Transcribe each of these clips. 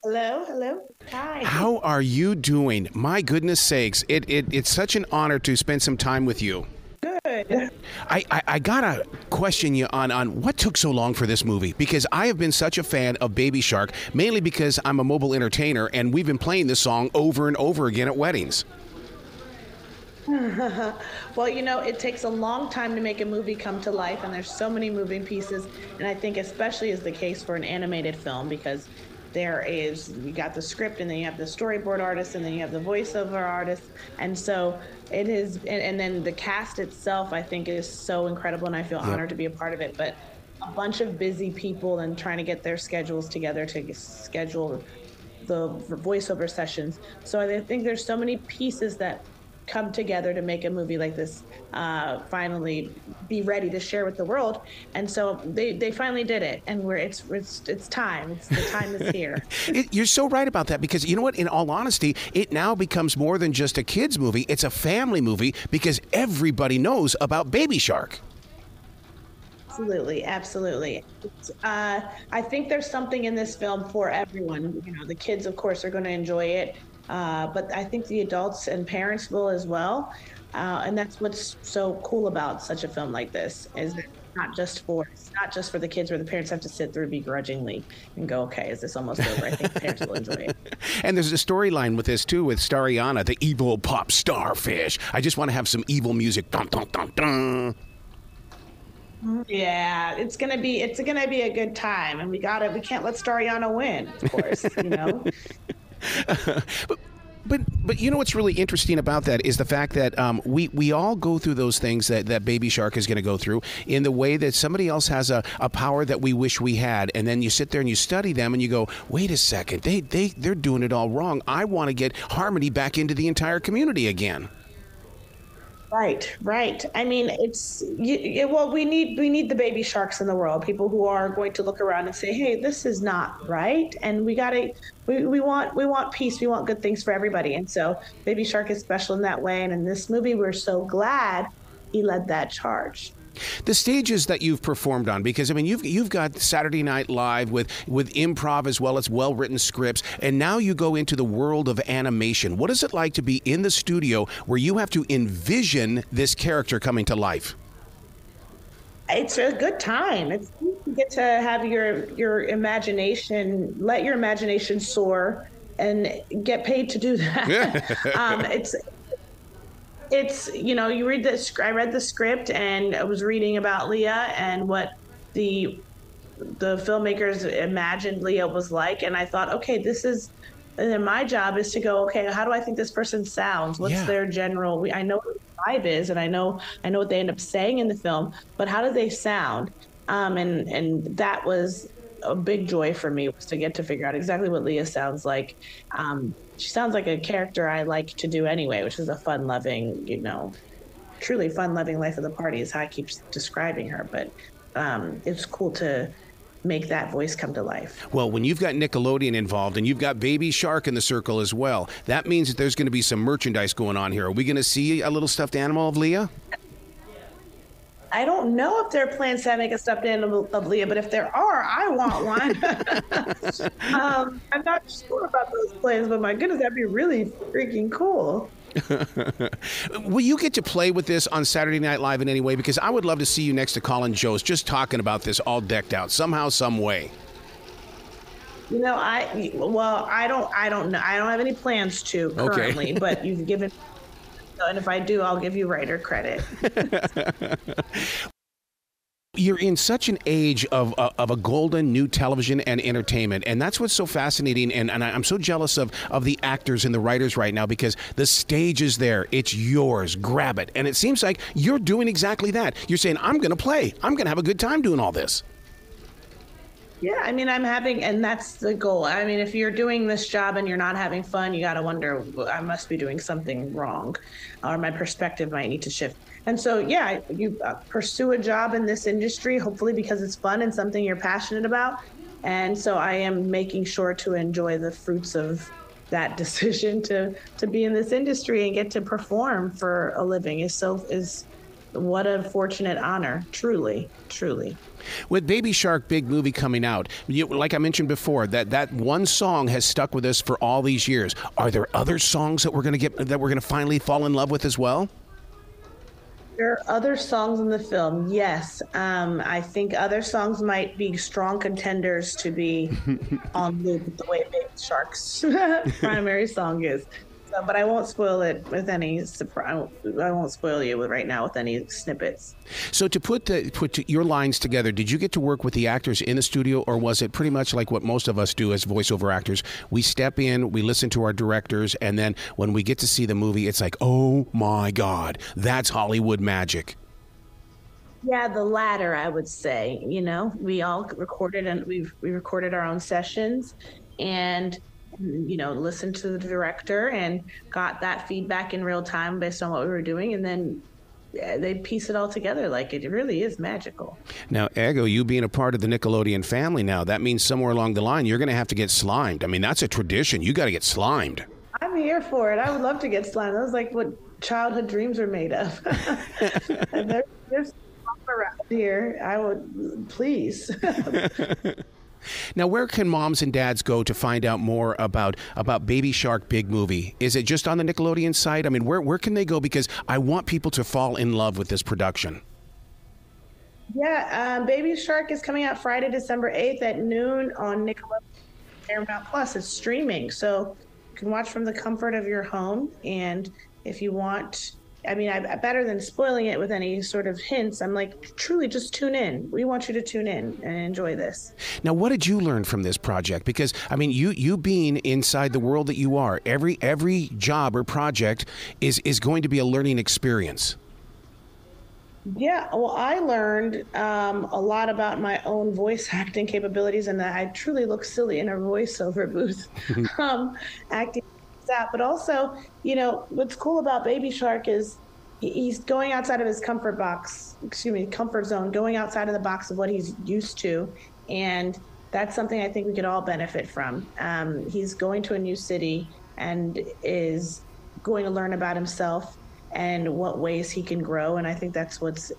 Hello, hello. Hi. How are you doing? My goodness sakes, it's such an honor to spend some time with you. Good. I gotta question you on what took so long for this movie, because I have been such a fan of Baby Shark, mainly because I'm a mobile entertainer and we've been playing this song over and over again at weddings. Well, it takes a long time to make a movie come to life, and there's so many moving pieces. And I think especially is the case for an animated film because you got the script, and then you have the storyboard artist, and then you have the voiceover artist. And so it is, and then the cast itself, I think, is so incredible, and I feel honored to be a part of it. But a bunch of busy people and trying to get their schedules together to schedule the voiceover sessions. So I think there's so many pieces that come together to make a movie like this finally be ready to share with the world. And so they finally did it, and it's time. The time is here. You're so right about that, because you know what? In all honesty, it now becomes more than just a kids movie. It's a family movie because everybody knows about Baby Shark. Absolutely, absolutely. I think there's something in this film for everyone. The kids, of course, are going to enjoy it. But I think the adults and parents will as well. And that's what's so cool about such a film like this, is that it's not just for the kids where the parents have to sit through begrudgingly and go, okay, is this almost over? I think the parents will enjoy it. And there's a storyline with this too, with Stariana, the evil pop starfish. I just want to have some evil music. Dun, dun, dun, dun. Yeah, it's gonna be a good time, and we can't let Stariana win, of course. But you know what's really interesting about that is the fact that we all go through those things that Baby Shark is going to go through, in the way that somebody else has a power that we wish we had, and then you sit there and you study them and you go, wait a second, they're doing it all wrong. I want to get harmony back into the entire community again. Right. I mean, well, we need the baby sharks in the world, people who are going to look around and say, hey, this is not right. And we want peace. We want good things for everybody. And so Baby Shark is special in that way. And in this movie, we're so glad he led that charge. The stages that you've performed on, because I mean, you've got Saturday Night Live with improv as well as well-written scripts, and now you go into the world of animation. What is it like to be in the studio where you have to envision this character coming to life? It's a good time. You get to have your imagination, let your imagination soar, and get paid to do that. You read this. I read the script, and I was reading about Leah and what the filmmakers imagined Leah was like, and I thought, okay, and then my job is to go, okay, how do I think this person sounds? What's their general? I know what the vibe is, and I know what they end up saying in the film, but how do they sound? And that was a big joy for me, was to get to figure out exactly what Leah sounds like. She sounds like a character I like to do anyway, which is a fun-loving, truly fun-loving life of the party is how I keep describing her. But it's cool to make that voice come to life. Well, when you've got Nickelodeon involved and you've got Baby Shark in the circle as well, that means that there's going to be some merchandise going on here. Are we going to see a little stuffed animal of Leah? I don't know if there are plans to make a stuffed animal of Leah, but if there are, I want one. I'm not sure about those plans, but my goodness, that'd be really freaking cool. Will you get to play with this on Saturday Night Live in any way? Because I would love to see you next to Colin Jost, just talking about this all decked out somehow, some way. I don't know. I don't have any plans to currently, okay. But you've given. And if I do, I'll give you writer credit. You're in such an age of a golden new television and entertainment, and that's what's so fascinating, and I'm so jealous of the actors and the writers right now, because the stage is there. It's yours. Grab it. And it seems like you're doing exactly that. You're saying, I'm going to play. I'm going to have a good time doing all this. Yeah, I mean, and that's the goal. I mean, if you're doing this job and you're not having fun, you got to wonder, I must be doing something wrong, or my perspective might need to shift. And so, yeah, you pursue a job in this industry, hopefully because it's fun and something you're passionate about. And so I am making sure to enjoy the fruits of that decision to be in this industry and get to perform for a living is what a fortunate honor, truly, truly. With Baby Shark Big Movie coming out, like I mentioned before, that one song has stuck with us for all these years. Are there other songs that we're going to finally fall in love with as well? There are other songs in the film, yes. I think other songs might be strong contenders to be on loop the way Baby Shark's primary song is. So, but I won't spoil it with any surprise. I won't spoil you right now with any snippets. So to put your lines together, did you get to work with the actors in the studio, or was it pretty much like what most of us do as voiceover actors? We step in, we listen to our directors, and then when we get to see the movie, it's like, oh my God, that's Hollywood magic. Yeah, the latter, I would say. You know, we all recorded, and we recorded our own sessions, and listened to the director and got that feedback in real time based on what we were doing, and then they piece it all together. Like, it really is magical. Now, Ego, you being a part of the Nickelodeon family now, that means somewhere along the line you're going to have to get slimed. I mean, that's a tradition. You got to get slimed. I'm here for it. I would love to get slimed. That was like what childhood dreams are made of. And there's around here. I would, please. Now, where can moms and dads go to find out more about Baby Shark Big Movie? Is it just on the Nickelodeon site? I mean, where can they go? Because I want people to fall in love with this production. Yeah, Baby Shark is coming out Friday, December 8th at noon on Nickelodeon Paramount Plus. It's streaming, so you can watch from the comfort of your home. And if you want... I mean, better than spoiling it with any sort of hints, I'm like, truly, just tune in. We want you to tune in and enjoy this. Now, what did you learn from this project? Because, I mean, you being inside the world that you are, every job or project is going to be a learning experience. Yeah, well, I learned a lot about my own voice acting capabilities, and that I truly look silly in a voiceover booth acting out. But also, what's cool about Baby Shark is he's going outside of his comfort zone, going outside of the box of what he's used to. And that's something I think we could all benefit from. He's going to a new city and is going to learn about himself and what ways he can grow. And I think that's what's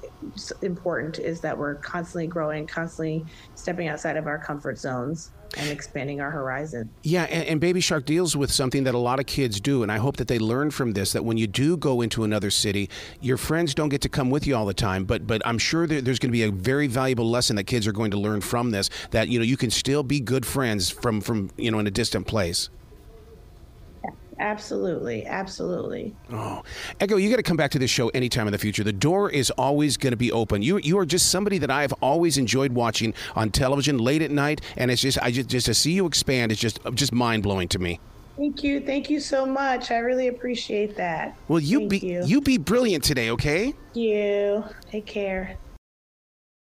important, is that we're constantly growing, constantly stepping outside of our comfort zones and expanding our horizon. Yeah, and Baby Shark deals with something that a lot of kids do, and I hope that they learn from this, that when you do go into another city, your friends don't get to come with you all the time, but I'm sure there's going to be a very valuable lesson that kids are going to learn from this, that, you can still be good friends from in a distant place. Absolutely. Absolutely. Oh, Ego, you got to come back to this show anytime in the future. The door is always going to be open. You are just somebody that I've always enjoyed watching on television late at night, and it's just to see you expand is just mind blowing to me. Thank you so much. I really appreciate that. Well, you be brilliant today, okay? Thank you. Take care.